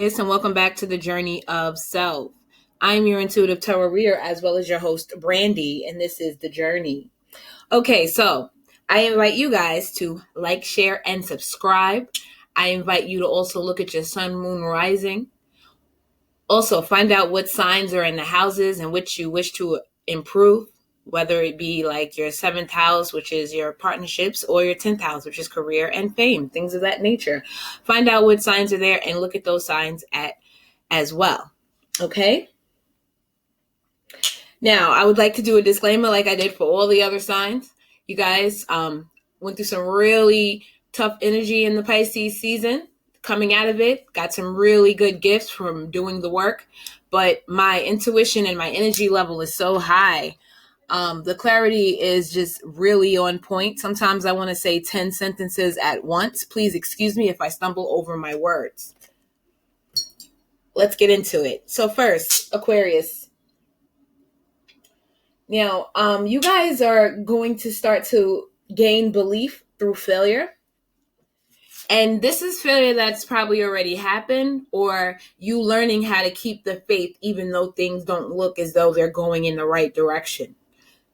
Yes, and welcome back to the journey of self. I'm your intuitive tarot reader as well as your host, Brandy, and this is the journey. Okay, so I invite you guys to like, share, and subscribe. I invite you to also look at your sun, moon, rising. Also, find out what signs are in the houses in which you wish to improve, whether it be like your seventh house, which is your partnerships, or your 10th house, which is career and fame, things of that nature. Find out what signs are there and look at those signs as well. Okay? Now, I would like to do a disclaimer like I did for all the other signs. You guys went through some really tough energy in the Pisces season. Coming out of it, got some really good gifts from doing the work, but my intuition and my energy level is so high. The clarity is just really on point. Sometimes I want to say 10 sentences at once. Please excuse me if I stumble over my words. Let's get into it. So first, Aquarius. Now, you guys are going to start to gain belief through failure. And this is failure that's probably already happened, or you learning how to keep the faith even though things don't look as though they're going in the right direction.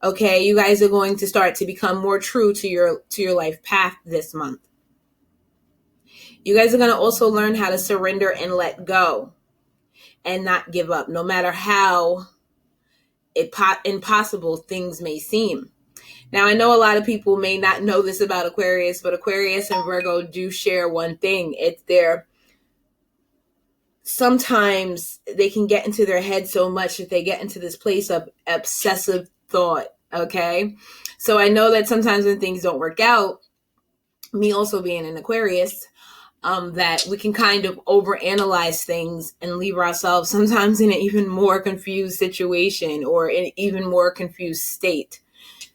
Okay, you guys are going to start to become more true to your life path this month. You guys are going to also learn how to surrender and let go and not give up, no matter how impossible things may seem. Now, I know a lot of people may not know this about Aquarius, but Aquarius and Virgo do share one thing. It's sometimes they can get into their head so much that they get into this place of obsessive thought, okay? So I know that sometimes when things don't work out, me also being an Aquarius, that we can kind of overanalyze things and leave ourselves sometimes in an even more confused situation or in an even more confused state.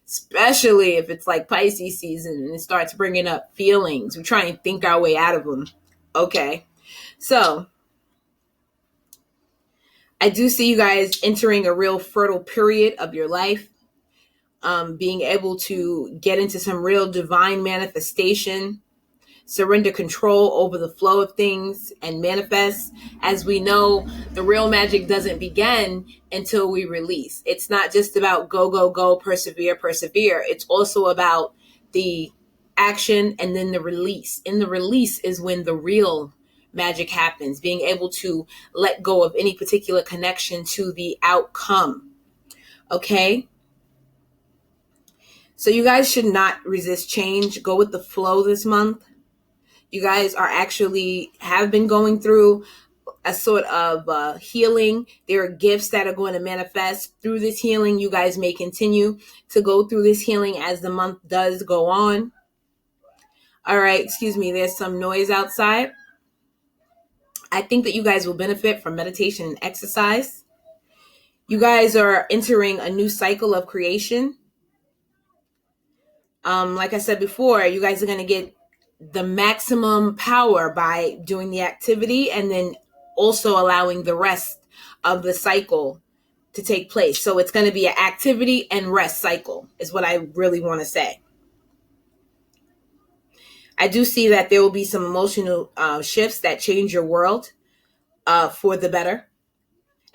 Especially if it's like Pisces season and it starts bringing up feelings. We try and think our way out of them. Okay. So I do see you guys entering a real fertile period of your life. Being able to get into some real divine manifestation, surrender control over the flow of things and manifest. As we know, the real magic doesn't begin until we release. It's not just about go, go, go, persevere, persevere. It's also about the action and then the release. In the release is when the real magic happens, being able to let go of any particular connection to the outcome. Okay? So you guys should not resist change. Go with the flow this month. You guys have been going through a sort of healing. There are gifts that are going to manifest through this healing. You guys may continue to go through this healing as the month does go on. All right, excuse me. There's some noise outside. I think that you guys will benefit from meditation and exercise. You guys are entering a new cycle of creation. Like I said before, you guys are going to get the maximum power by doing the activity and then also allowing the rest of the cycle to take place. So it's going to be an activity and rest cycle is what I really want to say. I do see that there will be some emotional shifts that change your world for the better.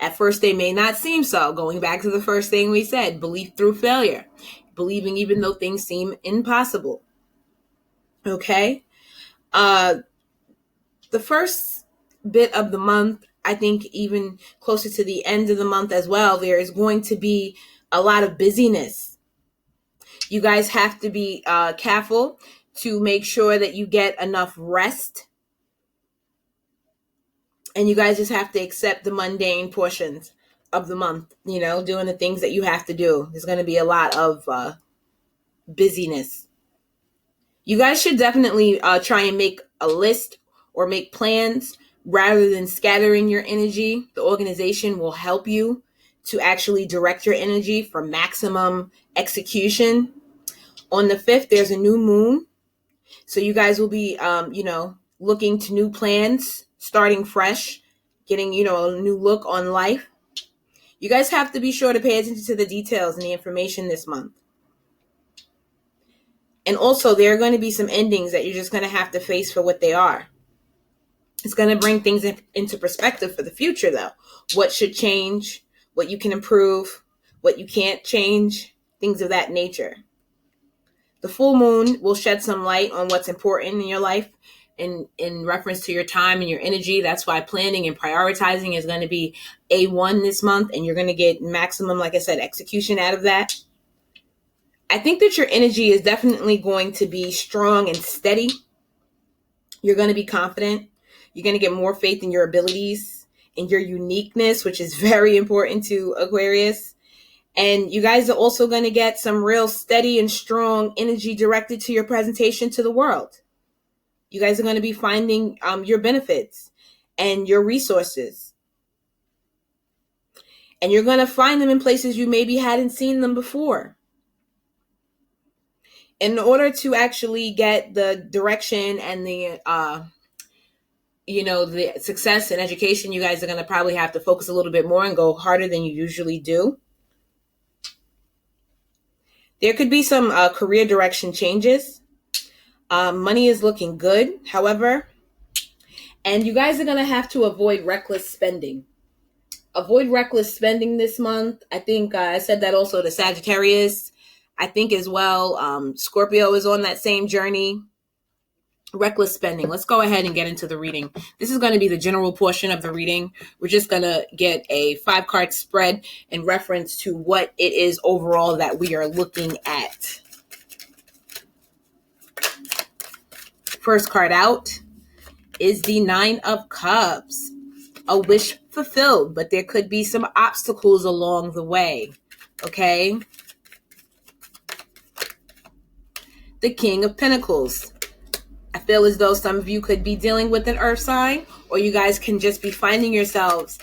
At first, they may not seem so. Going back to the first thing we said, belief through failure. Believing even though things seem impossible. Okay? The first bit of the month, I think even closer to the end of the month as well, there is going to be a lot of busyness. You guys have to be careful to make sure that you get enough rest. And you guys just have to accept the mundane portions of the month, doing the things that you have to do. There's going to be a lot of busyness. You guys should definitely try and make a list or make plans rather than scattering your energy. The organization will help you to actually direct your energy for maximum execution. On the 5th, there's a new moon. So you guys will be, looking to new plans, starting fresh, getting, a new look on life. You guys have to be sure to pay attention to the details and the information this month. And also, there are going to be some endings that you're just going to have to face for what they are. It's going to bring things into perspective for the future, though. What should change, what you can improve, what you can't change, things of that nature. The full moon will shed some light on what's important in your life in reference to your time and your energy. That's why planning and prioritizing is going to be A1 this month, and you're going to get maximum, like I said, execution out of that. I think that your energy is definitely going to be strong and steady. You're going to be confident. You're going to get more faith in your abilities and your uniqueness, which is very important to Aquarius. And you guys are also going to get some real steady and strong energy directed to your presentation to the world. You guys are going to be finding your benefits and your resources. And you're going to find them in places you maybe hadn't seen them before. In order to actually get the direction and the the success in education, you guys are going to probably have to focus a little bit more and go harder than you usually do. There could be some career direction changes. Money is looking good, however, and you guys are going to have to avoid reckless spending. Avoid reckless spending this month. I think I said that also to Sagittarius. I think as well, Scorpio is on that same journey. Reckless spending. Let's go ahead and get into the reading. This is going to be the general portion of the reading. We're just going to get a 5-card spread in reference to what it is overall that we are looking at. First card out is the 9 of Cups. A wish fulfilled, but there could be some obstacles along the way. Okay? The King of Pentacles. I feel as though some of you could be dealing with an earth sign, or you guys can just be finding yourselves,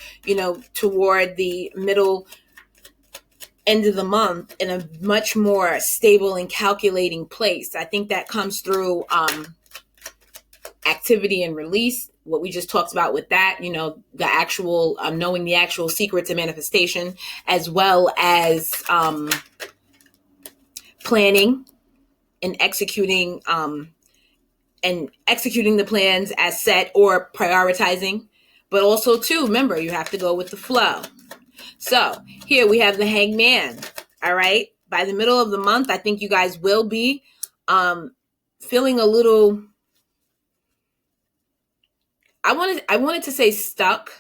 toward the middle end of the month in a much more stable and calculating place. I think that comes through activity and release, what we just talked about with that, the actual knowing the actual secrets of manifestation, as well as planning and executing the plans as set, or prioritizing. But also too, remember, you have to go with the flow. So here we have the Hangman. All right. By the middle of the month, I think you guys will be feeling a little, I wanted to say stuck.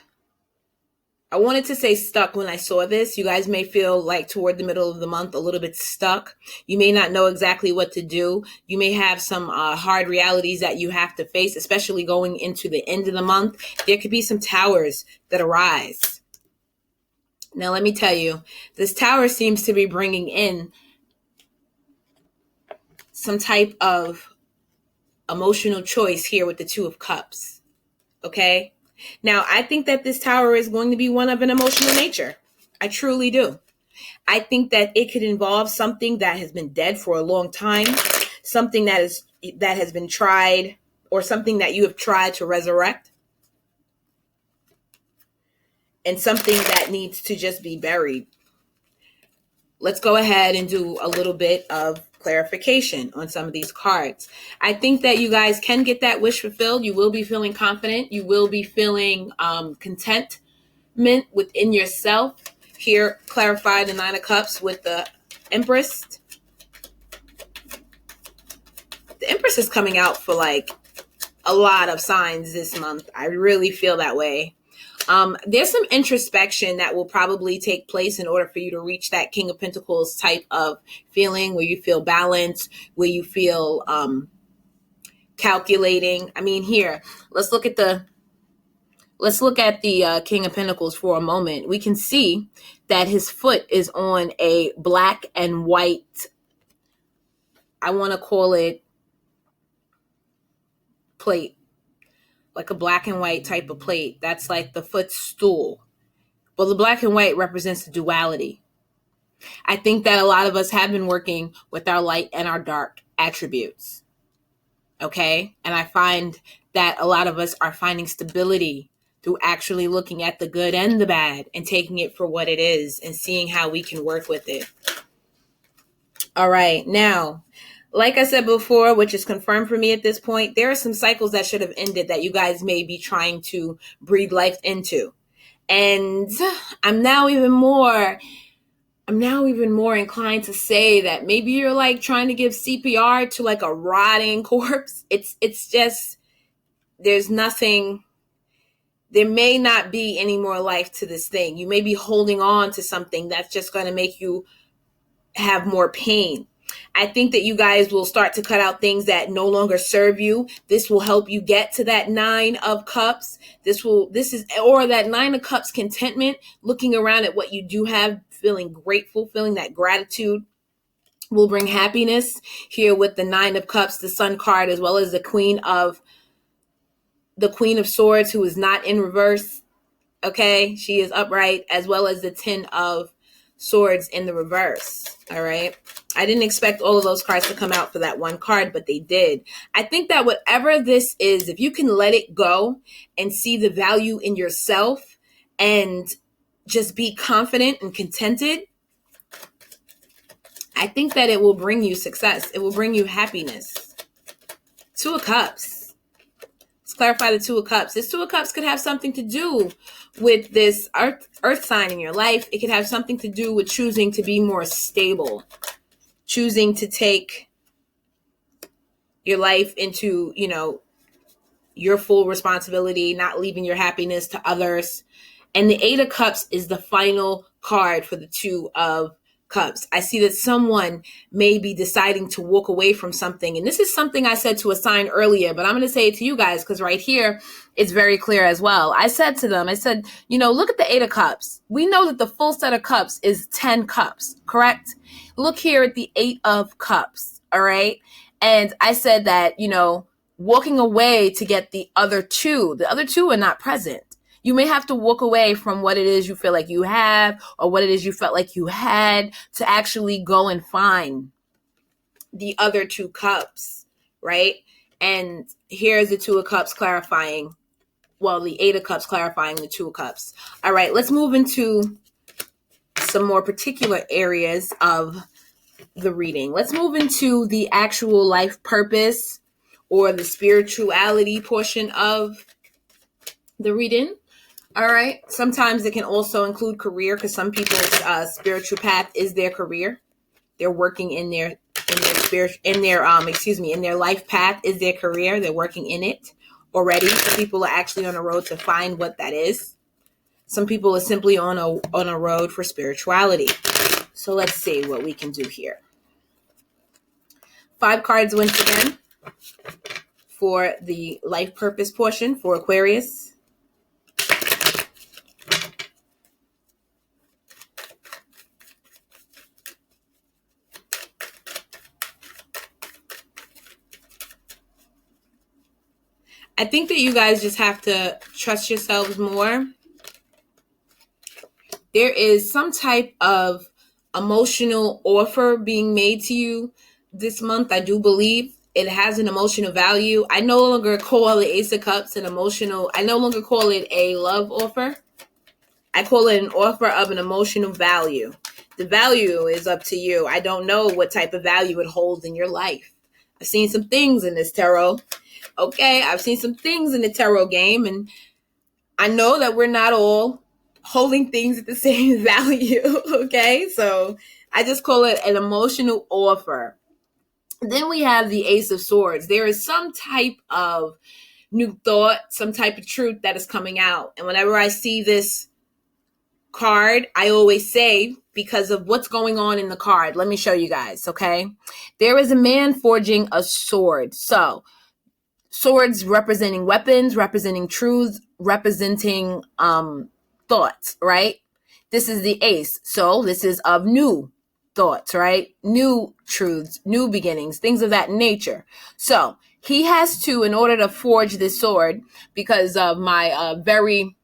I wanted to say stuck when I saw this. You guys may feel like toward the middle of the month a little bit stuck. You may not know exactly what to do. You may have some hard realities that you have to face, especially going into the end of the month. There could be some towers that arise. Now, let me tell you, this tower seems to be bringing in some type of emotional choice here with the 2 of Cups. Okay? Now, I think that this tower is going to be one of an emotional nature. I truly do. I think that it could involve something that has been dead for a long time, something that has been tried, or something that you have tried to resurrect, and something that needs to just be buried. Let's go ahead and do a little bit of clarification on some of these cards. I think that you guys can get that wish fulfilled. You will be feeling confident. You will be feeling contentment within yourself. Here, clarify the 9 of Cups with the Empress. The Empress is coming out for like a lot of signs this month. I really feel that way. There's some introspection that will probably take place in order for you to reach that King of Pentacles type of feeling where you feel balanced, where you feel calculating. I mean, here, let's look at the King of Pentacles for a moment. We can see that his foot is on a black and white, I want to call it plate. Like a black and white type of plate. That's like the footstool. Well, the black and white represents the duality. I think that a lot of us have been working with our light and our dark attributes. Okay? And I find that a lot of us are finding stability through actually looking at the good and the bad and taking it for what it is and seeing how we can work with it. All right. Now, like I said before, which is confirmed for me at this point, there are some cycles that should have ended that you guys may be trying to breathe life into. And I'm now even more inclined to say that maybe you're like trying to give CPR to like a rotting corpse. It's just, there's nothing, there may not be any more life to this thing. You may be holding on to something that's just going to make you have more pain. I think that you guys will start to cut out things that no longer serve you. This will help you get to that 9 of cups. Or that 9 of cups contentment, looking around at what you do have, feeling grateful, feeling that gratitude will bring happiness here with the 9 of cups, the Sun card, as well as the Queen of Swords, who is not in reverse. Okay. She is upright, as well as the 10 of Swords in the reverse. All right. I didn't expect all of those cards to come out for that one card, but they did. I think that whatever this is, if you can let it go and see the value in yourself and just be confident and contented, I think that it will bring you success. It will bring you happiness. 2 of Cups. Let's clarify the 2 of Cups. This 2 of Cups could have something to do with this earth sign in your life. It could have something to do with choosing to be more stable, choosing to take your life into, your full responsibility, not leaving your happiness to others. And the 8 of Cups is the final card for the 2 of Cups. I see that someone may be deciding to walk away from something. And this is something I said to a sign earlier, but I'm going to say it to you guys because right here, it's very clear as well. I said to them, look at the 8 of Cups. We know that the full set of cups is 10 cups, correct? Look here at the 8 of Cups, all right? And I said that, walking away to get the other 2 are not present. You may have to walk away from what it is you feel like you have or what it is you felt like you had to actually go and find the other 2 cups, right? And here's the 2 of Cups clarifying, the 8 of Cups clarifying the 2 of Cups. All right, let's move into some more particular areas of the reading. Let's move into the actual life purpose or the spirituality portion of the reading. All right. Sometimes it can also include career because some people's spiritual path is their career. They're working in their life path is their career. They're working in it already. Some people are actually on a road to find what that is. Some people are simply on a road for spirituality. So let's see what we can do here. 5 cards once again for the life purpose portion for Aquarius. I think that you guys just have to trust yourselves more. There is some type of emotional offer being made to you this month. I do believe it has an emotional value. I no longer call the Ace of Cups I no longer call it a love offer. I call it an offer of an emotional value. The value is up to you. I don't know what type of value it holds in your life. I've seen some things in this tarot. Okay, I've seen some things in the tarot game, and I know that we're not all holding things at the same value, okay? So I just call it an emotional offer. Then we have the Ace of Swords. There is some type of new thought, some type of truth that is coming out. And whenever I see this card, I always say, because of what's going on in the card, let me show you guys, okay? There is a man forging a sword. So swords representing weapons, representing truths, representing thoughts, right? This is the ace. So this is of new thoughts, right? New truths, new beginnings, things of that nature. So he has to, in order to forge this sword, because of my very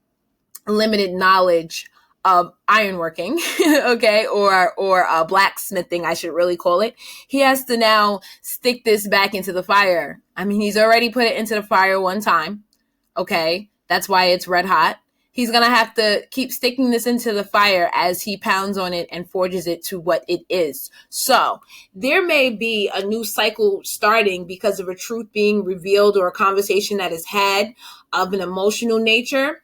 limited knowledge of ironworking, okay, or blacksmithing, I should really call it. He has to now stick this back into the fire. I mean, he's already put it into the fire one time, okay? That's why it's red hot. He's going to have to keep sticking this into the fire as he pounds on it and forges it to what it is. So there may be a new cycle starting because of a truth being revealed or a conversation that is had of an emotional nature.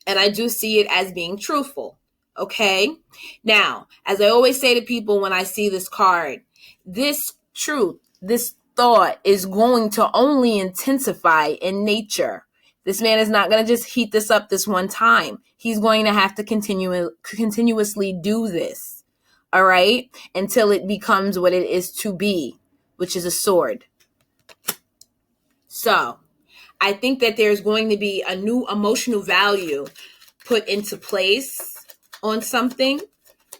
And I do see it as being truthful. Okay. Now, as I always say to people when I see this card, this truth, this thought is going to only intensify in nature. This man is not going to just heat this up this one time. He's going to have to continuously do this. All right. Until it becomes what it is to be, which is a sword. So I think that there's going to be a new emotional value put into place on something.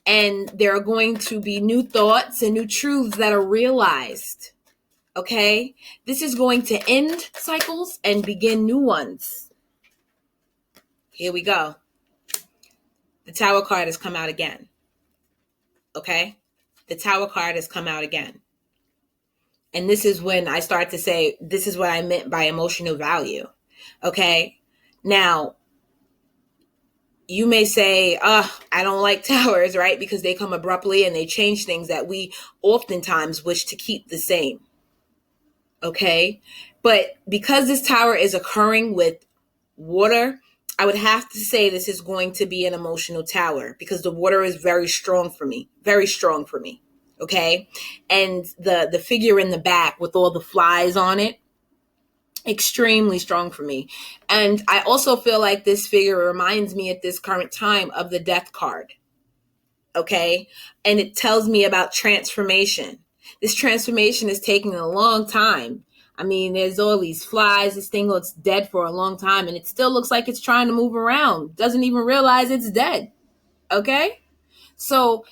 And there are going to be new thoughts and new truths that are realized. Okay? This is going to end cycles and begin new ones. Here we go. The Tower card has come out again. Okay? The Tower card has come out again. And this is when I start to say, this is what I meant by emotional value. Okay? Now, you may say, I don't like towers, right? Because they come abruptly and they change things that we oftentimes wish to keep the same. Okay? But because this tower is occurring with water, I would have to say this is going to be an emotional tower because the water is very strong for me. Very strong for me. Okay? And the figure in the back with all the flies on it, extremely strong for me. And I also feel like this figure reminds me at this current time of the Death card. Okay? And it tells me about transformation. This transformation is taking a long time. I mean, there's all these flies. This thing looks dead for a long time, and it still looks like it's trying to move around. Doesn't even realize it's dead. Okay? So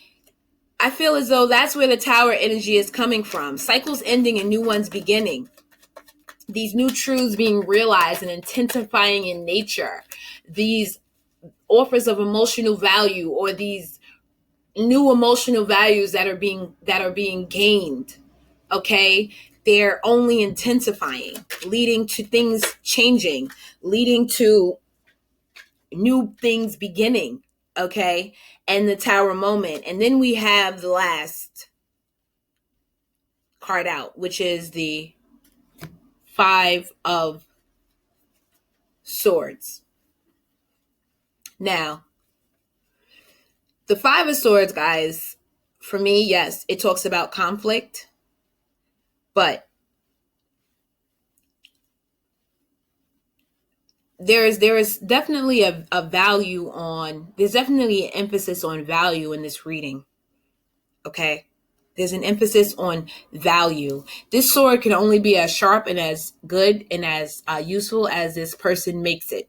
I feel as though that's where the tower energy is coming from. Cycles ending and new ones beginning. These new truths being realized and intensifying in nature. These offers of emotional value or these new emotional values that are being gained. Okay? They're only intensifying, leading to things changing, leading to new things beginning. Okay? And the Tower moment. And then we have the last card out, which is the Five of Swords. Now, the Five of Swords, guys, for me, yes, it talks about conflict, but there is definitely a value on, there's definitely an emphasis on value in this reading. Okay? There's an emphasis on value. This sword can only be as sharp and as good and as useful as this person makes it.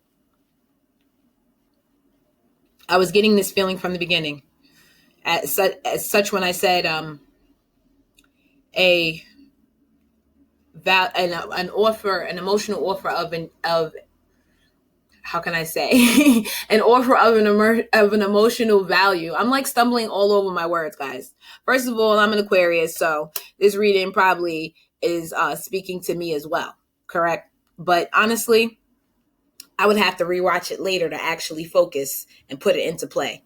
I was getting this feeling from the beginning. As such, when I said an offer, an emotional offer of how can I say an offer of an emotional value. I'm like stumbling all over my words, guys. First of all, I'm an Aquarius, so this reading probably is speaking to me as well. Correct? But honestly, I would have to rewatch it later to actually focus and put it into play.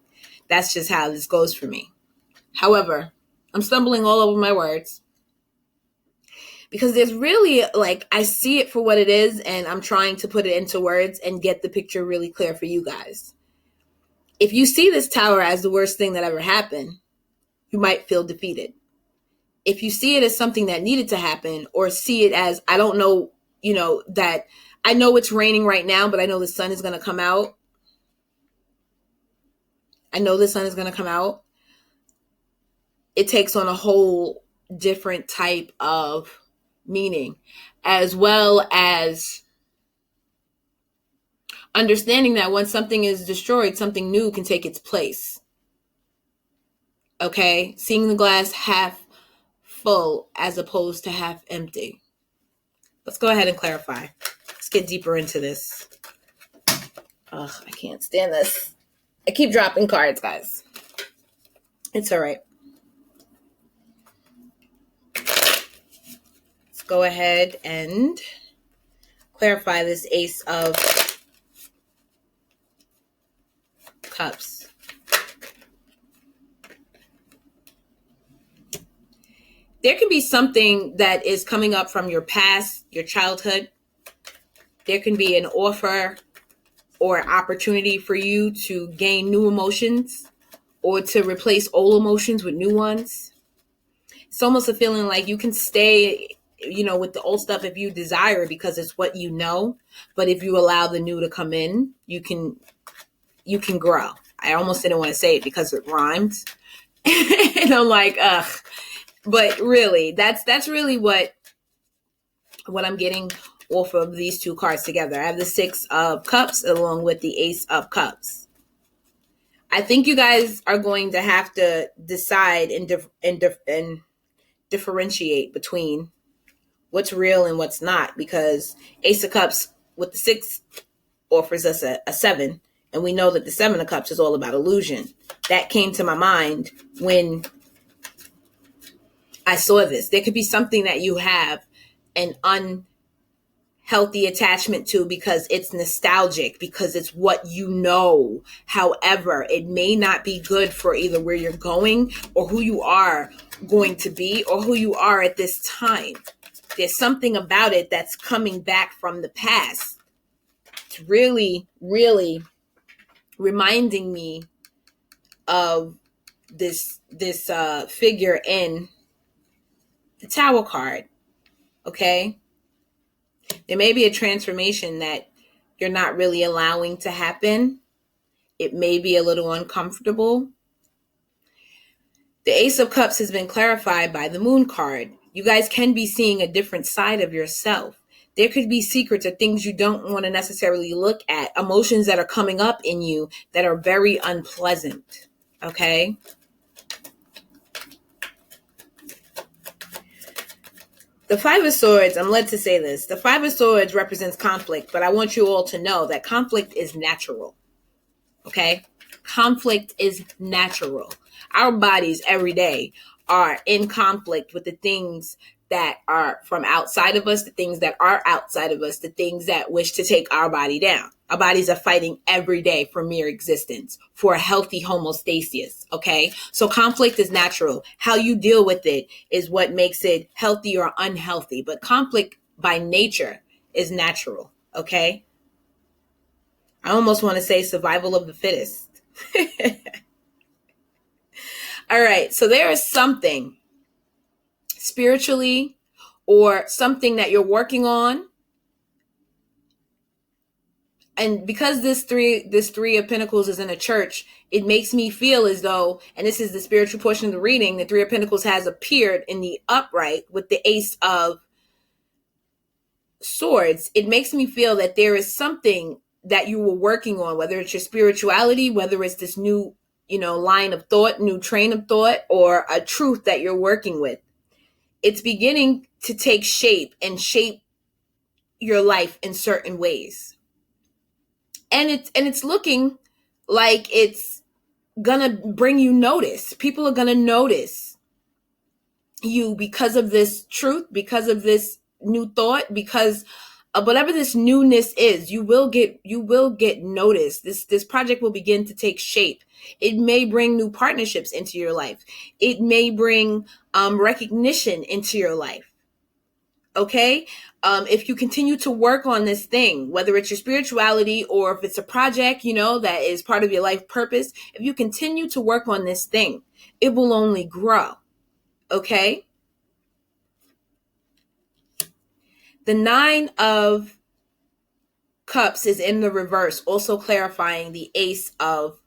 That's just how this goes for me. However, I'm stumbling all over my words because there's really, like, I see it for what it is, and I'm trying to put it into words and get the picture really clear for you guys. If you see this tower as the worst thing that ever happened, you might feel defeated. If you see it as something that needed to happen, or see it as, I don't know, that I know it's raining right now, but I know the sun is going to come out. I know the sun is going to come out. It takes on a whole different type of meaning, as well as understanding that when something is destroyed, something new can take its place. Okay? Seeing the glass half full as opposed to half empty. Let's go ahead and clarify. Let's get deeper into this. Ugh, I can't stand this. I keep dropping cards, guys. It's all right. Let's go ahead and clarify this Ace of Cups. There can be something that is coming up from your past, your childhood. There can be an offer or opportunity for you to gain new emotions or to replace old emotions with new ones. It's almost a feeling like you can stay, with the old stuff if you desire it because it's what you know. But if you allow the new to come in, you can grow. I almost didn't want to say it because it rhymed. And I'm like, ugh. But really, that's really what I'm getting off of these two cards together. I have the Six of Cups along with the Ace of Cups. I think you guys are going to have to decide and differentiate between what's real and what's not, because Ace of Cups with the 6 offers us a 7, and we know that the 7 of Cups is all about illusion. That came to my mind when I saw this. There could be something that you have an unhealthy attachment to because it's nostalgic, because it's what you know. However, it may not be good for either where you're going or who you are going to be or who you are at this time. There's something about it that's coming back from the past. It's really, really reminding me of this figure in the Tower card. Okay? There may be a transformation that you're not really allowing to happen. It may be a little uncomfortable. The Ace of Cups has been clarified by the Moon card. You guys can be seeing a different side of yourself. There could be secrets or things you don't want to necessarily look at, emotions that are coming up in you that are very unpleasant. Okay? The Five of Swords, I'm led to say this. The Five of Swords represents conflict, but I want you all to know that conflict is natural. Okay? Conflict is natural. Our bodies every day are in conflict with the things that are from outside of us, the things that are outside of us, the things that wish to take our body down. Our bodies are fighting every day for mere existence, for a healthy homeostasis, okay? So conflict is natural. How you deal with it is what makes it healthy or unhealthy. But conflict by nature is natural, okay? I almost want to say survival of the fittest. All right, so there is something spiritually or something that you're working on. And because this three of Pentacles is in a church, it makes me feel as though, and this is the spiritual portion of the reading, the Three of Pentacles has appeared in the upright with the Ace of Swords. It makes me feel that there is something that you were working on, whether it's your spirituality, whether it's this new, line of thought, new train of thought, or a truth that you're working with. It's beginning to take shape and shape your life in certain ways. And it's looking like it's gonna bring you notice. People are gonna notice you because of this truth, because of this new thought, because of whatever this newness is. You will get noticed. This project will begin to take shape. It may bring new partnerships into your life. It may bring recognition into your life. Okay? If you continue to work on this thing, whether it's your spirituality or if it's a project, that is part of your life purpose, if you continue to work on this thing, it will only grow. Okay? The Nine of Cups is in the reverse, also clarifying the Ace of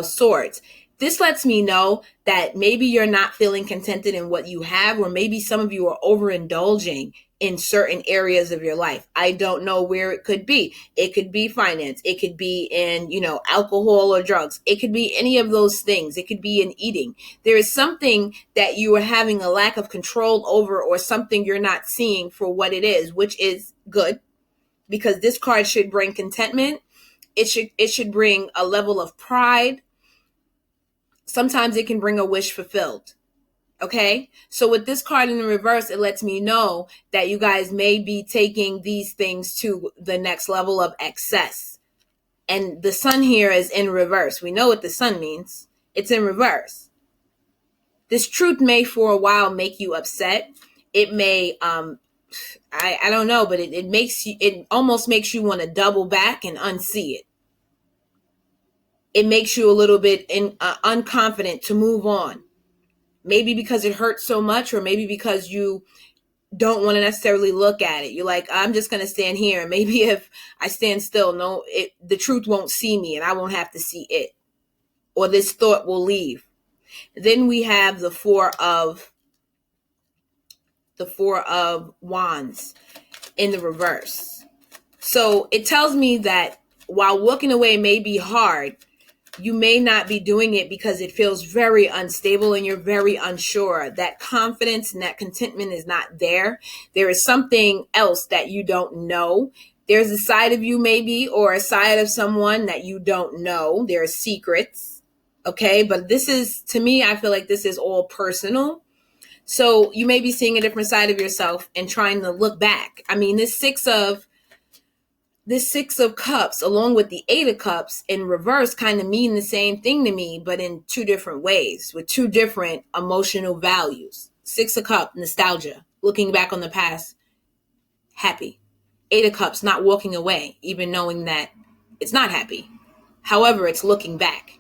Swords. This lets me know that maybe you're not feeling contented in what you have, or maybe some of you are overindulging in certain areas of your life. I don't know where it could be. It could be finance. It could be in, alcohol or drugs. It could be any of those things. It could be in eating. There is something that you are having a lack of control over, or something you're not seeing for what it is, which is good, because this card should bring contentment. It should bring a level of pride. Sometimes it can bring a wish fulfilled. Okay? So with this card in the reverse, it lets me know that you guys may be taking these things to the next level of excess. And the sun here is in reverse. We know what the sun means. It's in reverse. This truth may for a while make you upset. It may, I don't know, but it almost makes you want to double back and unsee it. It makes you a little bit unconfident to move on. Maybe because it hurts so much, or maybe because you don't want to necessarily look at it. You're like, I'm just going to stand here. And maybe if I stand still, the truth won't see me and I won't have to see it. Or this thought will leave. Then we have the four of wands in the reverse. So it tells me that while walking away may be hard, you may not be doing it because it feels very unstable and you're very unsure. That confidence and that contentment is not there. There is something else that you don't know. There's a side of you maybe, or a side of someone that you don't know. There are secrets. Okay. But this is, to me, I feel like this is all personal. So you may be seeing a different side of yourself and trying to look back. I mean, this six of cups along with the 8 of cups in reverse kind of mean the same thing to me, but in two different ways with two different emotional values. 6 of cups, nostalgia, looking back on the past, happy. 8 of cups, not walking away, even knowing that it's not happy. However, it's looking back.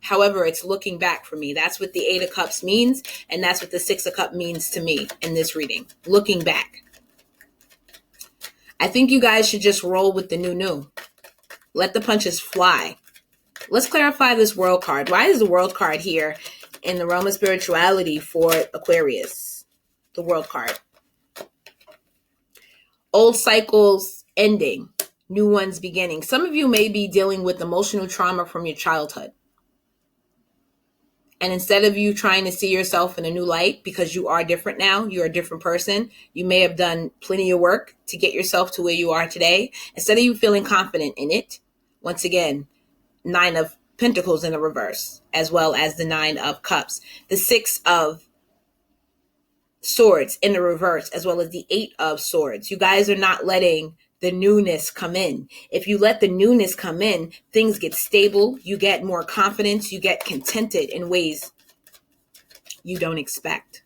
For me. That's what the 8 of cups means. And that's what the 6 of cups means to me in this reading. Looking back. I think you guys should just roll with the new. Let the punches fly. Let's clarify this world card. Why is the world card here in the realm of spirituality for Aquarius? The world card. Old cycles ending, new ones beginning. Some of you may be dealing with emotional trauma from your childhood. And instead of you trying to see yourself in a new light, because you are different now, you're a different person, you may have done plenty of work to get yourself to where you are today. Instead of you feeling confident in it, once again, 9 of Pentacles in the reverse, as well as the 9 of Cups. The 6 of Swords in the reverse, as well as the 8 of Swords. You guys are not letting the newness come in. If you let the newness come in, things get stable. You get more confidence. You get contented in ways you don't expect.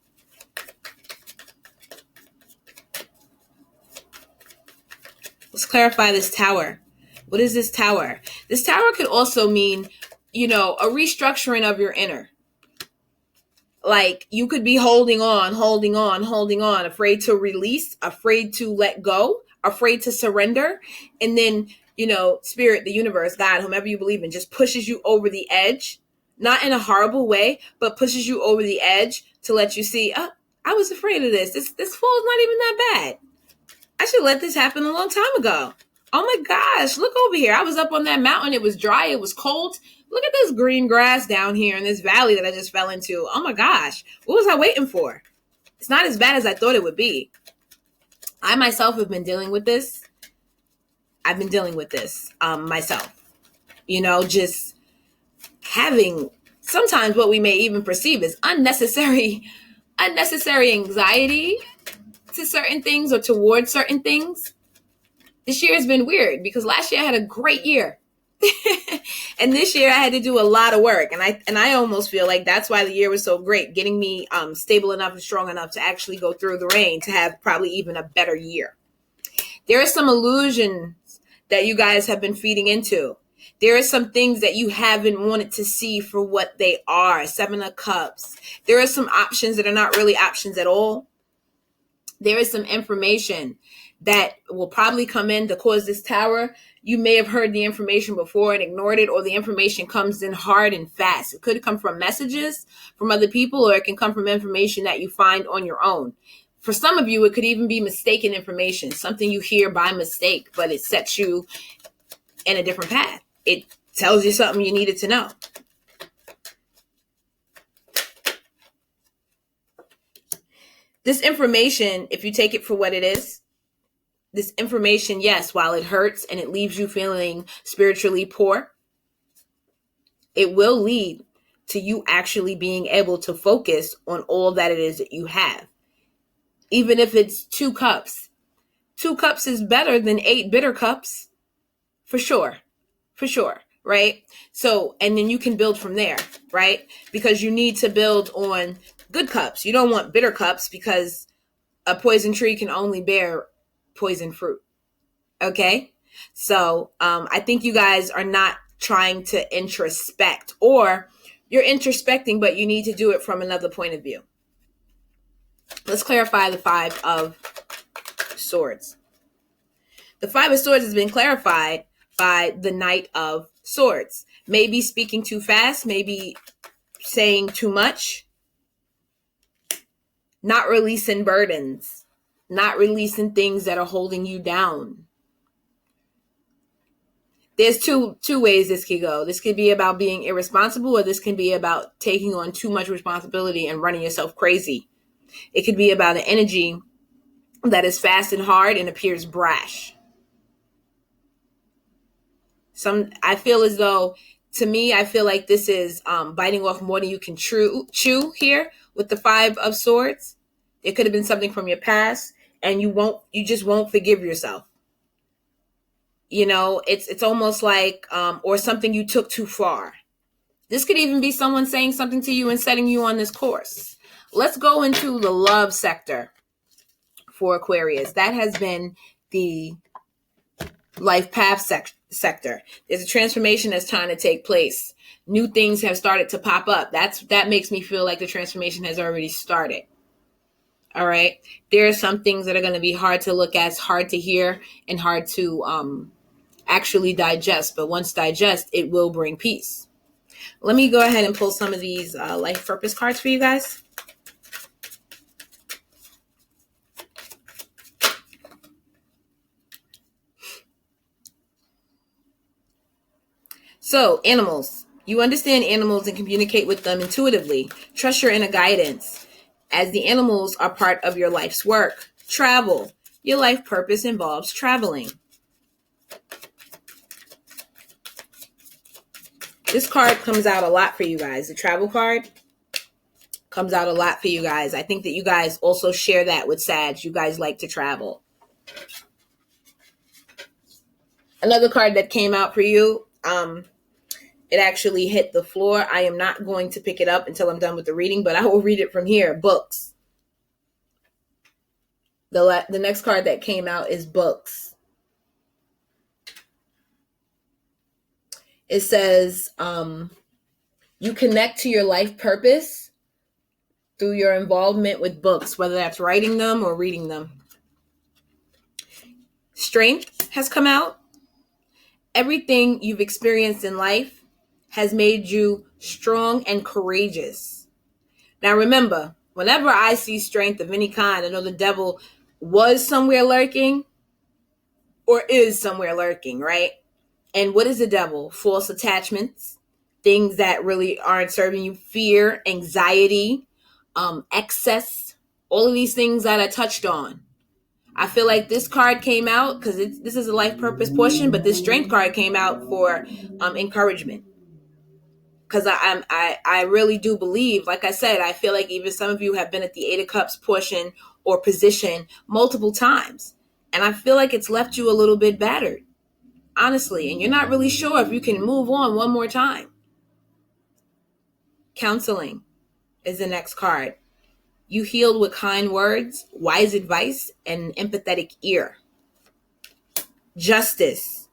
Let's clarify this Tower. What is this Tower? This Tower could also mean, a restructuring of your inner. Like you could be holding on, afraid to release, afraid to let go, afraid to surrender. And then, Spirit, the universe, God, whomever you believe in, just pushes you over the edge, not in a horrible way, but pushes you over the edge to let you see, I was afraid of this. This fall is not even that bad. I should let this happen a long time ago. Oh my gosh, look over here. I was up on that mountain. It was dry. It was cold. Look at this green grass down here in this valley that I just fell into. Oh my gosh, what was I waiting for? It's not as bad as I thought it would be. I myself have been dealing with this. I've been dealing with this myself. Just having sometimes what we may even perceive as unnecessary anxiety to certain things or towards certain things. This year has been weird because last year I had a great year. And this year I had to do a lot of work. And I almost feel like that's why the year was so great, getting me stable enough and strong enough to actually go through the rain to have probably even a better year. There are some illusions that you guys have been feeding into. There are some things that you haven't wanted to see for what they are. 7 of Cups. There are some options that are not really options at all. There is some information that will probably come in to cause this Tower. You may have heard the information before and ignored it, or the information comes in hard and fast. It could come from messages from other people, or it can come from information that you find on your own. For some of you, it could even be mistaken information, something you hear by mistake, but it sets you in a different path. It tells you something you needed to know. This information, if you take it for what it is, this information, yes, while it hurts and it leaves you feeling spiritually poor, it will lead to you actually being able to focus on all that it is that you have. Even if it's 2 cups. 2 cups is better than 8 bitter cups, for sure. for sure, right? So, and then you can build from there, right? Because you need to build on good cups. You don't want bitter cups because a poison tree can only bear poison fruit. Okay? So, I think you guys are not trying to introspect, or you're introspecting, but you need to do it from another point of view. Let's clarify the Five of Swords. The Five of Swords has been clarified by the Knight of Swords. Maybe speaking too fast, maybe saying too much, not releasing burdens, not releasing things that are holding you down. There's two ways this could go. This could be about being irresponsible, or this can be about taking on too much responsibility and running yourself crazy. It could be about an energy that is fast and hard and appears brash. I feel as though, to me, I feel like this is biting off more than you can chew here with the Five of Swords. It could have been something from your past, and you just won't forgive yourself. You know, it's almost like, or something you took too far. This could even be someone saying something to you and setting you on this course. Let's go into the love sector for Aquarius. That has been the life path sector. There's a transformation that's trying to take place. New things have started to pop up. That makes me feel like the transformation has already started. All right. There are some things that are going to be hard to look at, hard to hear, and hard to actually digest. But once digest, it will bring peace. Let me go ahead and pull some of these life purpose cards for you guys. So, animals. You understand animals and communicate with them intuitively. Trust your inner guidance, as the animals are part of your life's work. Travel. Your life purpose involves traveling. This card comes out a lot for you guys. The travel card comes out a lot for you guys. I think that you guys also share that with Sag. You guys like to travel. Another card that came out for you, it actually hit the floor. I am not going to pick it up until I'm done with the reading, but I will read it from here. Books. The next card that came out is books. It says, you connect to your life purpose through your involvement with books, whether that's writing them or reading them. Strength has come out. Everything you've experienced in life has made you strong and courageous. Now remember, whenever I see strength of any kind, I know the devil was somewhere lurking or is somewhere lurking, right? And what is the devil? False attachments, things that really aren't serving you, fear, anxiety, excess, all of these things that I touched on. I feel like this card came out because this is a life purpose portion, but this strength card came out for encouragement. Because I really do believe, like I said, I feel like even some of you have been at the Eight of Cups portion or position multiple times. And I feel like it's left you a little bit battered, honestly. And you're not really sure if you can move on one more time. Counseling is the next card. You healed with kind words, wise advice, and an empathetic ear. Justice.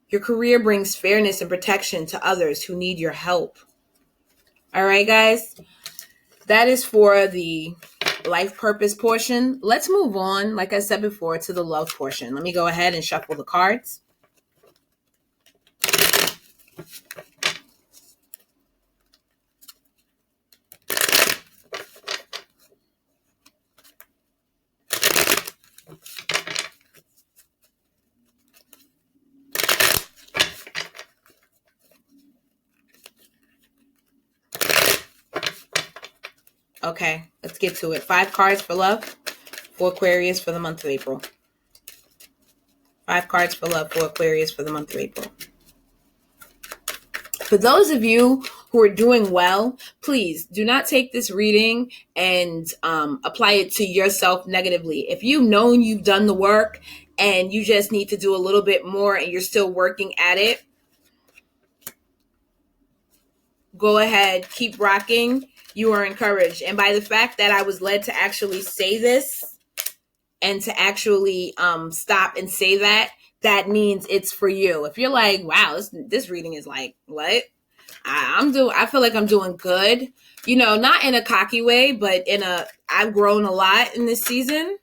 Your career brings fairness and protection to others who need your help. All right, guys. That is for the life purpose portion. Let's move on, like I said before, to the love portion. Let me go ahead and shuffle the cards. Okay, let's get to it. 5 cards for love for Aquarius for the month of April. 5 cards for love for Aquarius for the month of April. For those of you who are doing well, please do not take this reading and apply it to yourself negatively. If you've known you've done the work and you just need to do a little bit more and you're still working at it, go ahead, keep rocking. You are encouraged. And by the fact that I was led to actually say this and to actually stop and say that, that means it's for you. If you're like, wow, this reading is like, what? I feel like I'm doing good. You know, not in a cocky way, but in a I've grown a lot in this season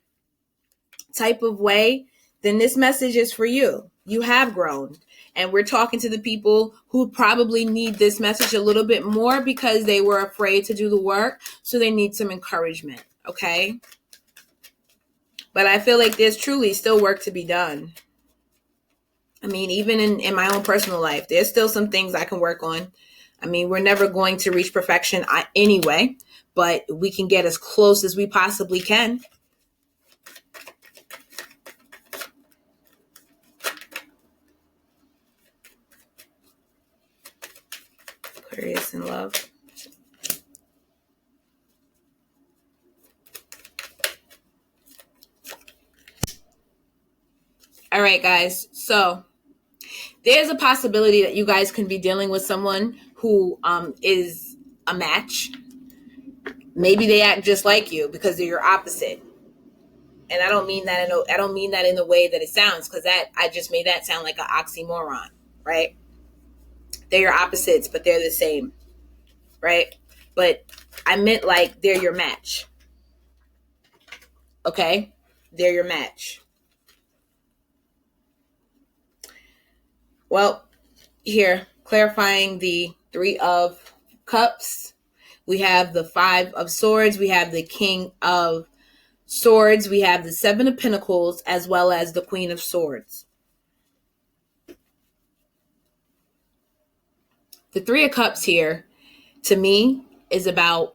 type of way, then this message is for you. You have grown. And we're talking to the people who probably need this message a little bit more because they were afraid to do the work. So they need some encouragement. Okay. But I feel like there's truly still work to be done. I mean, even in my own personal life, there's still some things I can work on. I mean, we're never going to reach perfection anyway, but we can get as close as we possibly can. Aquarius in love. All right, guys. So there's a possibility that you guys can be dealing with someone who is a match. Maybe they act just like you because they're your opposite. And I don't mean that in the way that it sounds, because I just made that sound like an oxymoron, right? They're your opposites, but they're the same, right? But I meant like they're your match. Okay? They're your match. Well, here, clarifying the 3 of Cups. We have the 5 of Swords. We have the King of Swords. We have the 7 of Pentacles, as well as the Queen of Swords. The 3 of Cups here, to me, is about,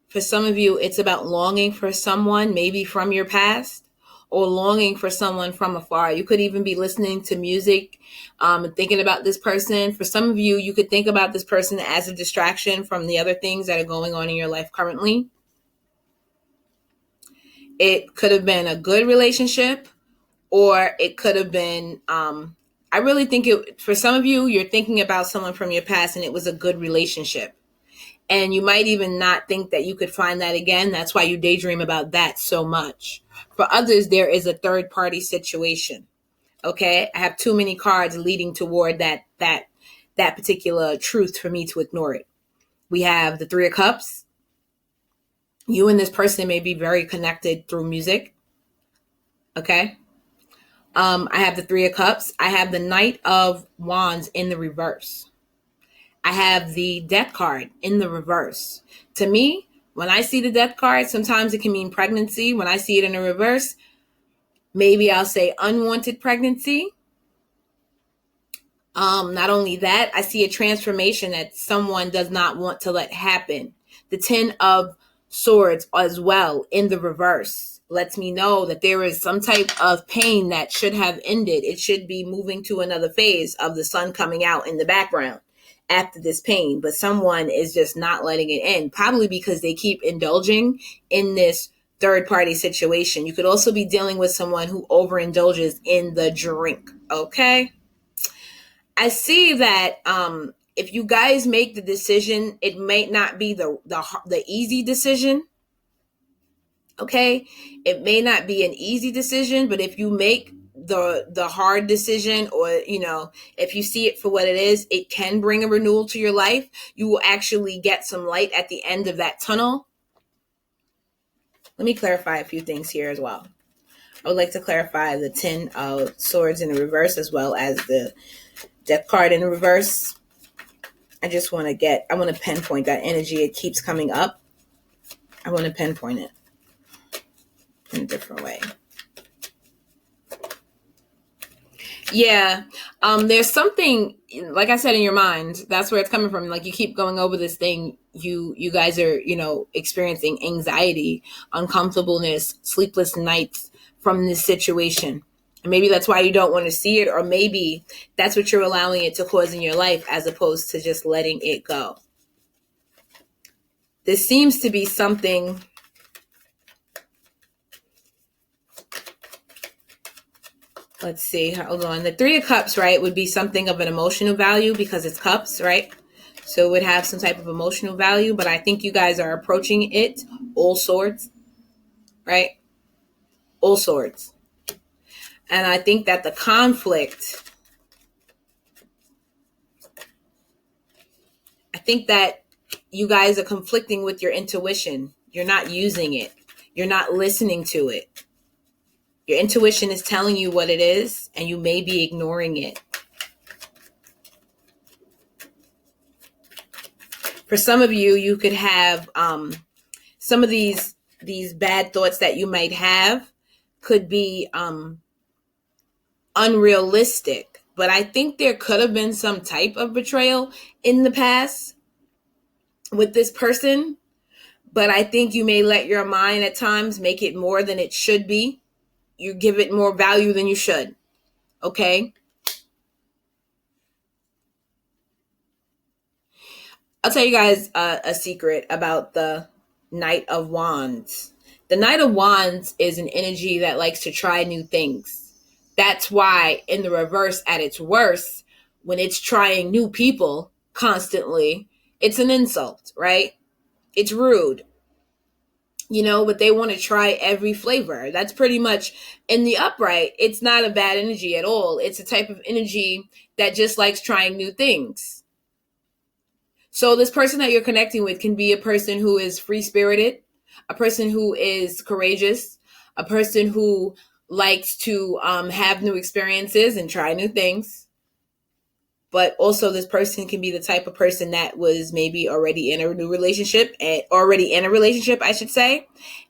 for some of you, it's about longing for someone, maybe from your past, or longing for someone from afar. You could even be listening to music and thinking about this person. For some of you, you could think about this person as a distraction from the other things that are going on in your life currently. It could have been a good relationship, or it could have been, I really think for some of you, you're thinking about someone from your past and it was a good relationship. And you might even not think that you could find that again. That's why you daydream about that so much. For others, there is a third party situation. Okay. I have too many cards leading toward that particular truth for me to ignore it. We have the 3 of Cups. You and this person may be very connected through music. Okay. I have the 3 of Cups. I have the Knight of Wands in the reverse. I have the Death card in the reverse. To me, when I see the Death card, sometimes it can mean pregnancy. When I see it in the reverse, maybe I'll say unwanted pregnancy. Not only that, I see a transformation that someone does not want to let happen. The 10 of Swords as well in the reverse lets me know that there is some type of pain that should have ended. It should be moving to another phase of the sun coming out in the background after this pain, but someone is just not letting it end, probably because they keep indulging in this third party situation. You could also be dealing with someone who overindulges in the drink. Okay. I see that if you guys make the decision, it may not be the easy decision. Okay. It may not be an easy decision, but if you make the hard decision, or if you see it for what it is, it can bring a renewal to your life. You will actually get some light at the end of that tunnel. Let me clarify a few things here as well. I would like to clarify the 10 of Swords in the reverse, as well as the Death card in the reverse. I want to pinpoint that energy. It keeps coming up. I want to pinpoint it in a different way. Yeah. There's something, like I said, in your mind. That's where it's coming from. Like, you keep going over this thing. You guys are, experiencing anxiety, uncomfortableness, sleepless nights from this situation. Maybe that's why you don't want to see it, or maybe that's what you're allowing it to cause in your life as opposed to just letting it go. This seems to be something. Let's see, hold on. The Three of Cups, right, would be something of an emotional value because it's cups, right? So it would have some type of emotional value, but I think you guys are approaching it all swords, right? All swords. And I think that the conflict, I think that you guys are conflicting with your intuition. You're not using it. You're not listening to it. Your intuition is telling you what it is, and you may be ignoring it. For some of you, you could have some of these bad thoughts that you might have could be unrealistic. But I think there could have been some type of betrayal in the past with this person. But I think you may let your mind at times make it more than it should be. You give it more value than you should. Okay? I'll tell you guys a secret about the Knight of Wands. The Knight of Wands is an energy that likes to try new things. That's why in the reverse, at its worst, when it's trying new people constantly, it's an insult, right? It's rude. But they want to try every flavor. That's pretty much in the upright. It's not a bad energy at all. It's a type of energy that just likes trying new things. So this person that you're connecting with can be a person who is free-spirited, a person who is courageous, a person who likes to have new experiences and try new things. But also this person can be the type of person that was maybe already in a relationship, I should say,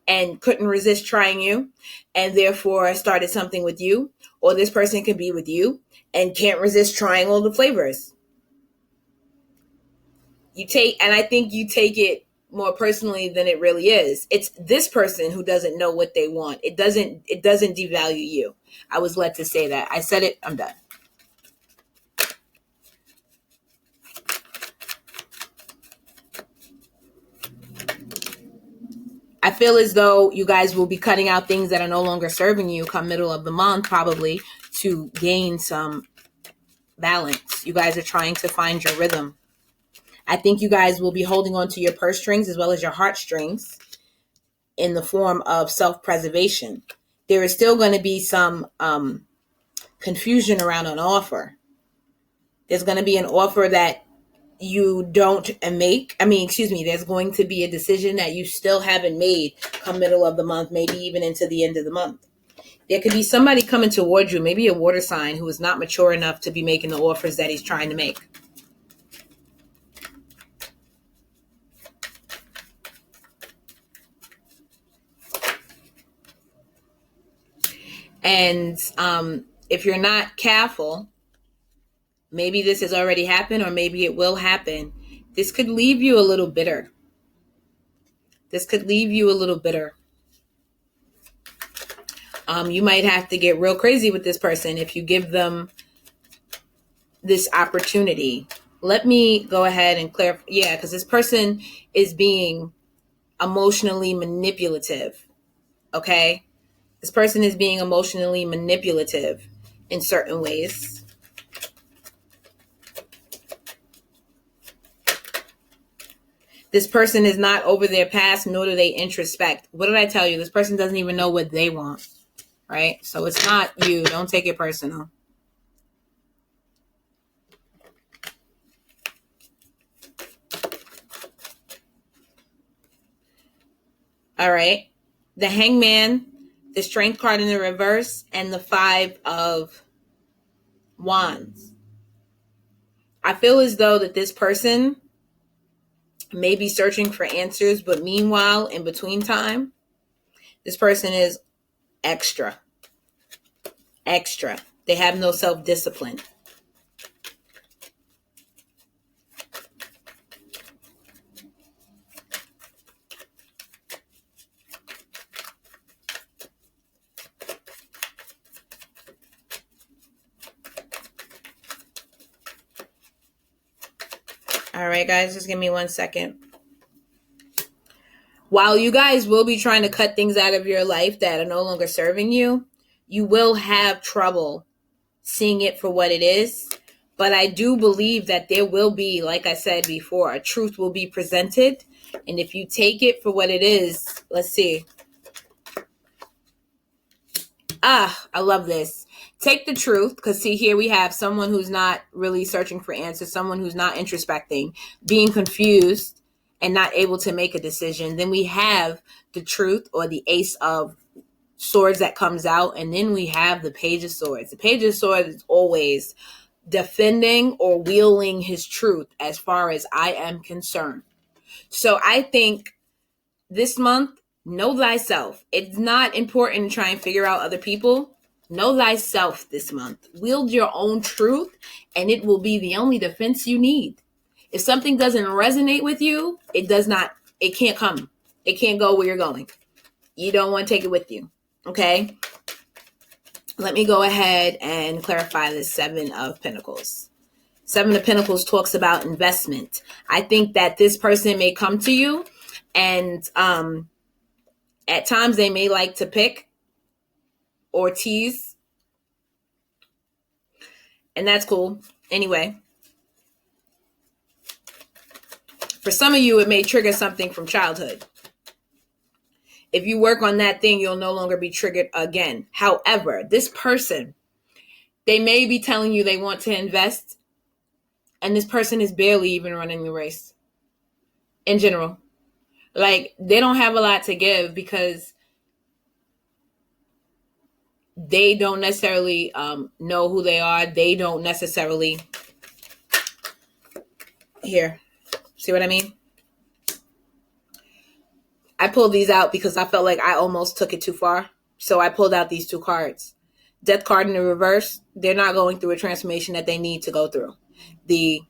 and couldn't resist trying you, and therefore started something with you. Or this person can be with you and can't resist trying all the flavors. I think you take it more personally than it really is. It's this person who doesn't know what they want. It doesn't devalue you. I was led to say that. I said it. I'm done. I feel as though you guys will be cutting out things that are no longer serving you come middle of the month, probably to gain some balance. You guys are trying to find your rhythm. I think you guys will be holding on to your purse strings as well as your heartstrings in the form of self-preservation. There is still going to be some confusion around an offer. There's going to be an offer that you don't make. There's going to be a decision that you still haven't made come middle of the month, maybe even into the end of the month. There could be somebody coming towards you, maybe a water sign who is not mature enough to be making the offers that he's trying to make. And if you're not careful, maybe this has already happened or maybe it will happen. This could leave you a little bitter. You might have to get real crazy with this person if you give them this opportunity. Let me go ahead and clarify. Yeah, because this person is being emotionally manipulative. Okay? This person is being emotionally manipulative in certain ways. This person is not over their past, nor do they introspect. What did I tell you? This person doesn't even know what they want, right? So it's not you. Don't take it personal. All right. The Hangman, the Strength card in the reverse, and the Five of Wands. I feel as though that this person may be searching for answers, but meanwhile, in between time, this person is extra. They have no self-discipline. All right, guys, just give me 1 second. While you guys will be trying to cut things out of your life that are no longer serving you, you will have trouble seeing it for what it is. But I do believe that there will be, like I said before, a truth will be presented. And if you take it for what it is, let's see. I love this. Take the truth, because see, here we have someone who's not really searching for answers, someone who's not introspecting, being confused and not able to make a decision. Then we have the truth, or the Ace of Swords that comes out, and then we have the Page of Swords. The Page of Swords is always defending or wielding his truth as far as I am concerned. So I think this month, know thyself. It's not important to try and figure out other people. Know thyself this month. Wield your own truth, and it will be the only defense you need. If something doesn't resonate with you, it can't come. It can't go where you're going. You don't want to take it with you. Okay? Let me go ahead and clarify the Seven of Pentacles. Seven of Pentacles talks about investment. I think that this person may come to you, and at times they may like to pick or tease. And that's cool. Anyway, for some of you, it may trigger something from childhood. If you work on that thing, you'll no longer be triggered again. However, this person, they may be telling you they want to invest, and this person is barely even running the race in general. Like, they don't have a lot to give because they don't necessarily know who they are. They don't necessarily... Here. See what I mean? I pulled these out because I felt like I almost took it too far. So I pulled out these two cards. Death card in the reverse. They're not going through a transformation that they need to go through. The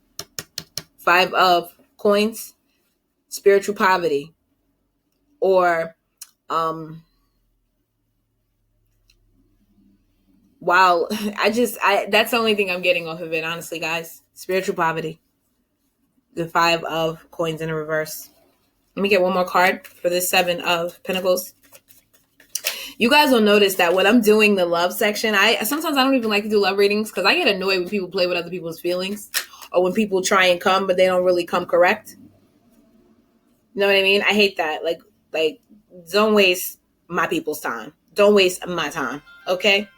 Five of Coins. Spiritual poverty. Or... wow, that's the only thing I'm getting off of it, honestly, guys. Spiritual poverty. The Five of Coins in the reverse. Let me get one more card for this Seven of Pentacles. You guys will notice that when I'm doing the love section, sometimes I don't even like to do love readings because I get annoyed when people play with other people's feelings, or when people try and come, but they don't really come correct. You know what I mean? I hate that. Like, don't waste my people's time. Don't waste my time. Okay?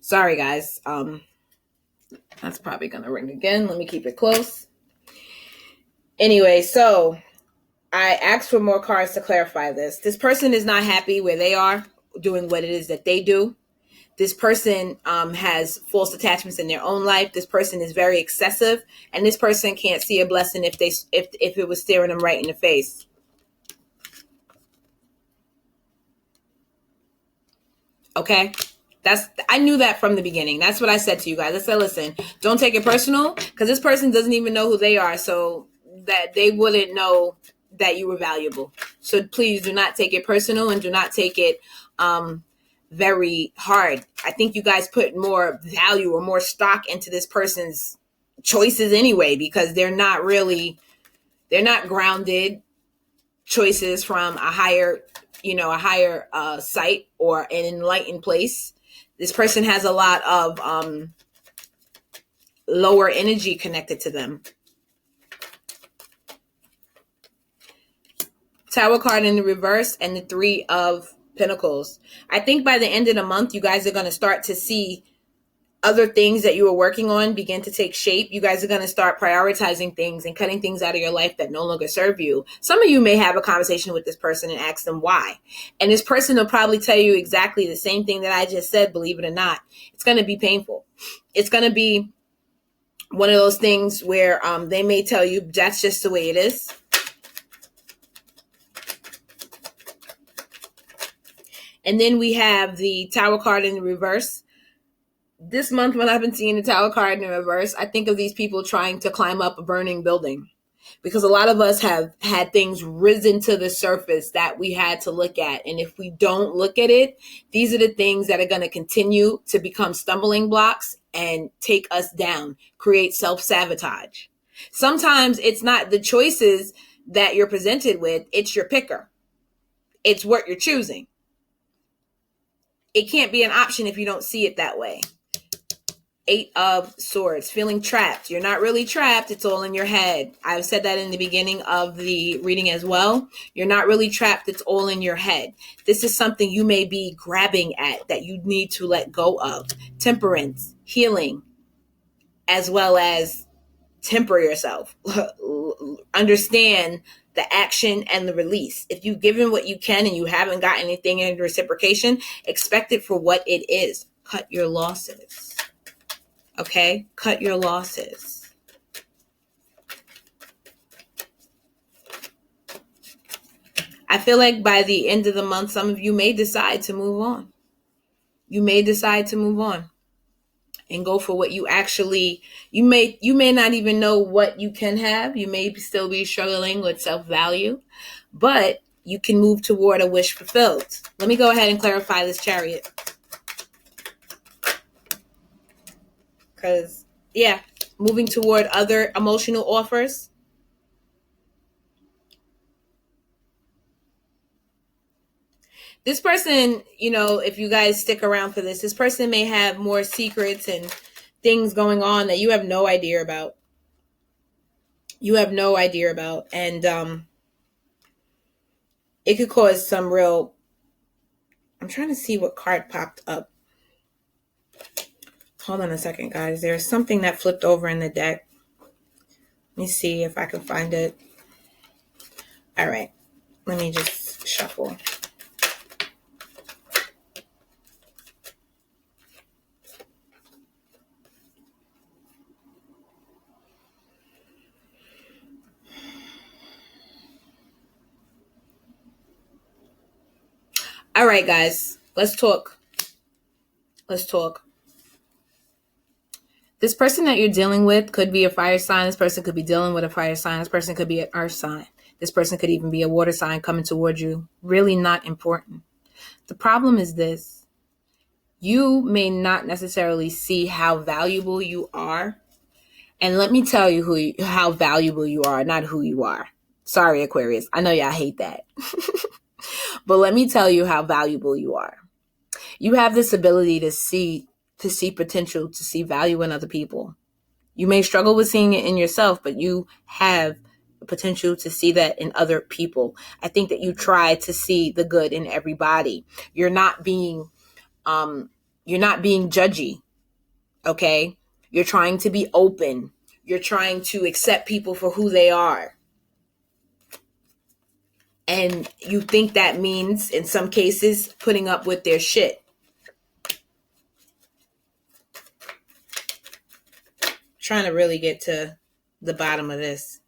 Sorry, guys. That's probably going to ring again. Let me keep it close. Anyway, so I asked for more cards to clarify this. This person is not happy where they are doing what it is that they do. This person has false attachments in their own life. This person is very excessive, and this person can't see a blessing if it was staring them right in the face. Okay? I knew that from the beginning. That's what I said to you guys. I said, listen, don't take it personal, because this person doesn't even know who they are, so that they wouldn't know that you were valuable. So please do not take it personal, and do not take it very hard. I think you guys put more value or more stock into this person's choices anyway, because they're not grounded choices from a higher sight or an enlightened place. This person has a lot of lower energy connected to them. Tower card in the reverse and the Three of Pentacles. I think by the end of the month, you guys are going to start to see other things that you were working on begin to take shape. You guys are going to start prioritizing things and cutting things out of your life that no longer serve you. Some of you may have a conversation with this person and ask them why. And this person will probably tell you exactly the same thing that I just said, believe it or not. It's going to be painful. It's going to be one of those things where they may tell you that's just the way it is. And then we have the Tower card in the reverse. This month, when I've been seeing the Tower card in the reverse, I think of these people trying to climb up a burning building, because a lot of us have had things risen to the surface that we had to look at. And if we don't look at it, these are the things that are going to continue to become stumbling blocks and take us down, create self-sabotage. Sometimes it's not the choices that you're presented with, it's your picker. It's what you're choosing. It can't be an option if you don't see it that way. 8 of Swords, feeling trapped. You're not really trapped. It's all in your head. I've said that in the beginning of the reading as well. You're not really trapped. It's all in your head. This is something you may be grabbing at that you need to let go of. Temperance, healing, as well as temper yourself. Understand the action and the release. If you've given what you can and you haven't got anything in reciprocation, expect it for what it is. Cut your losses. Okay? Cut your losses. I feel like by the end of the month, some of you may decide to move on. You may decide to move on and go for what you actually, you may not even know what you can have. You may still be struggling with self-value, but you can move toward a wish fulfilled. Let me go ahead and clarify this Chariot. Because, yeah, moving toward other emotional offers. This person, if you guys stick around for this person may have more secrets and things going on that you have no idea about. And it could cause some real, I'm trying to see what card popped up. Hold on a second, guys. There's something that flipped over in the deck. Let me see if I can find it. All right. Let me just shuffle. All right, guys. Let's talk. This person that you're dealing with could be a fire sign. This person could be dealing with a fire sign. This person could be an earth sign. This person could even be a water sign coming towards you. Really not important. The problem is this. You may not necessarily see how valuable you are. And let me tell you how valuable you are, not who you are. Sorry, Aquarius. I know y'all hate that. But let me tell you how valuable you are. You have this ability to see potential, to see value in other people. You may struggle with seeing it in yourself, but you have the potential to see that in other people. I think that you try to see the good in everybody. You're not being judgy. Okay? You're trying to be open. You're trying to accept people for who they are. And you think that means, in some cases, putting up with their shit. Trying to really get to the bottom of this.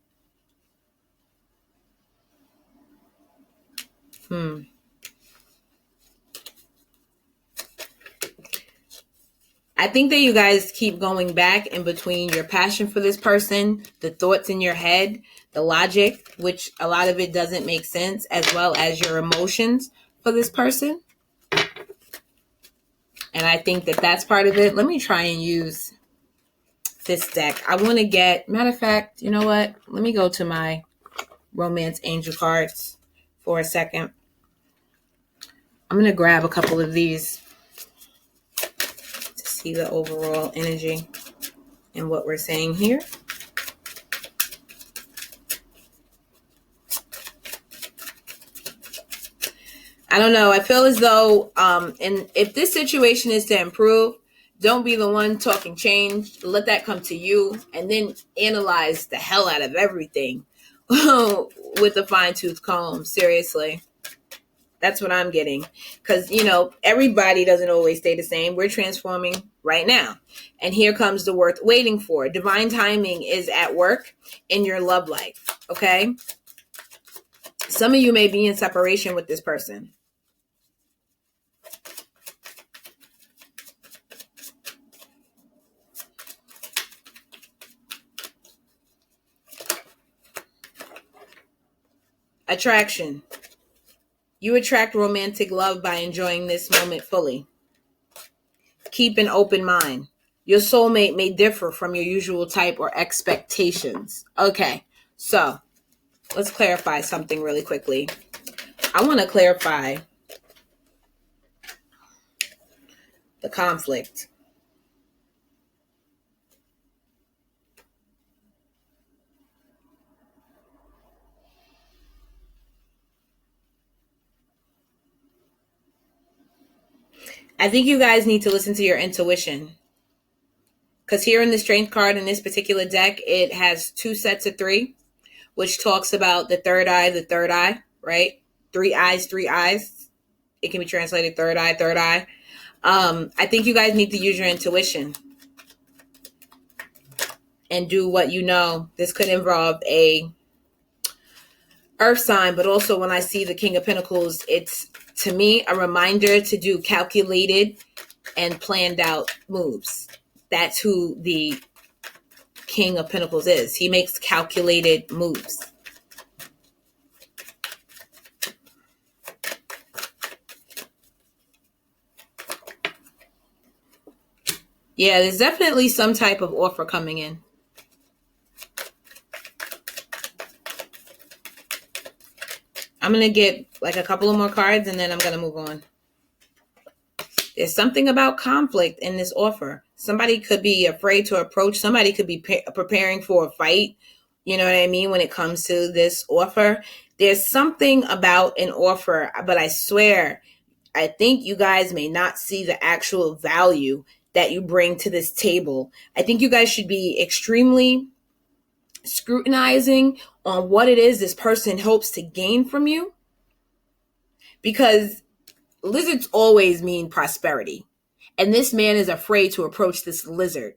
I think that you guys keep going back in between your passion for this person, the thoughts in your head, the logic, which a lot of it doesn't make sense, as well as your emotions for this person. And I think that that's part of it. Let me try and use this deck. I want to get, matter of fact, you know what? Let me go to my romance angel cards for a second. I'm going to grab a couple of these to see the overall energy and what we're saying here. I don't know. I feel as though, and if this situation is to improve, don't be the one talking change. Let that come to you, and then analyze the hell out of everything with a fine-tooth comb. Seriously. That's what I'm getting. Because, everybody doesn't always stay the same. We're transforming right now. And here comes the worth waiting for. Divine timing is at work in your love life. Okay? Some of you may be in separation with this person. Attraction. You attract romantic love by enjoying this moment fully. Keep an open mind. Your soulmate may differ from your usual type or expectations. Okay, so let's clarify something really quickly. I want to clarify the conflict. I think you guys need to listen to your intuition. Because here in the strength card in this particular deck, it has 2 sets of 3, which talks about the third eye, right? 3 eyes, 3 eyes. It can be translated third eye, third eye. I think you guys need to use your intuition and do what you know. This could involve a earth sign, but also when I see the King of Pentacles, it's, to me, a reminder to do calculated and planned out moves. That's who the King of Pentacles is. He makes calculated moves. Yeah, there's definitely some type of offer coming in. I'm going to get like a couple of more cards and then I'm going to move on. There's something about conflict in this offer. Somebody could be afraid to approach. Somebody could be preparing for a fight. You know what I mean? When it comes to this offer, there's something about an offer, but I swear, I think you guys may not see the actual value that you bring to this table. I think you guys should be extremely scrutinizing on what it is this person hopes to gain from you, because lizards always mean prosperity, and this man is afraid to approach this lizard.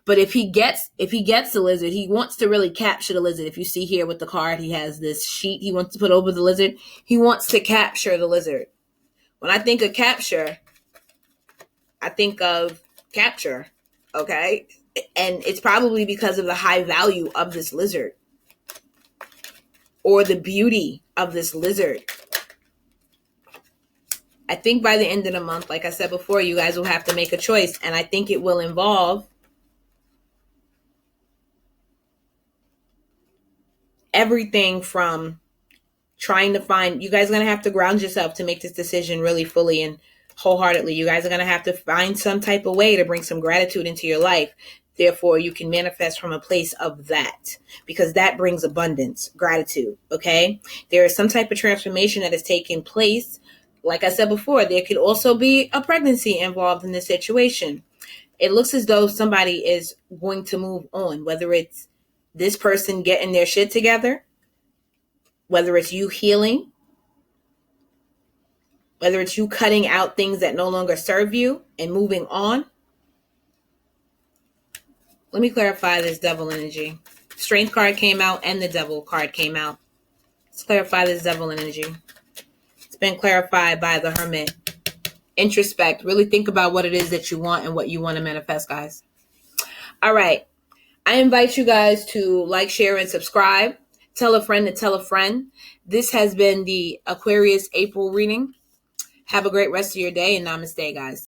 But if he gets the lizard, he wants to really capture the lizard. If you see here with the card, he has this sheet he wants to put over the lizard. He wants to capture the lizard. When I think of capture, I think of capture, okay? And it's probably because of the high value of this lizard or the beauty of this lizard. I think by the end of the month, like I said before, you guys will have to make a choice. And I think it will involve everything from trying to find, you guys are going to have to ground yourself to make this decision really fully and wholeheartedly. You guys are going to have to find some type of way to bring some gratitude into your life. Therefore, you can manifest from a place of that, because that brings abundance, gratitude, okay? There is some type of transformation that is taking place. Like I said before, there could also be a pregnancy involved in this situation. It looks as though somebody is going to move on, whether it's this person getting their shit together, whether it's you healing, whether it's you cutting out things that no longer serve you and moving on. Let me clarify this devil energy. Strength card came out and the devil card came out. Let's clarify this devil energy. It's been clarified by the Hermit. Introspect. Really think about what it is that you want and what you want to manifest, guys. All right. I invite you guys to like, share, and subscribe. Tell a friend to tell a friend. This has been the Aquarius April reading. Have a great rest of your day, and namaste, guys.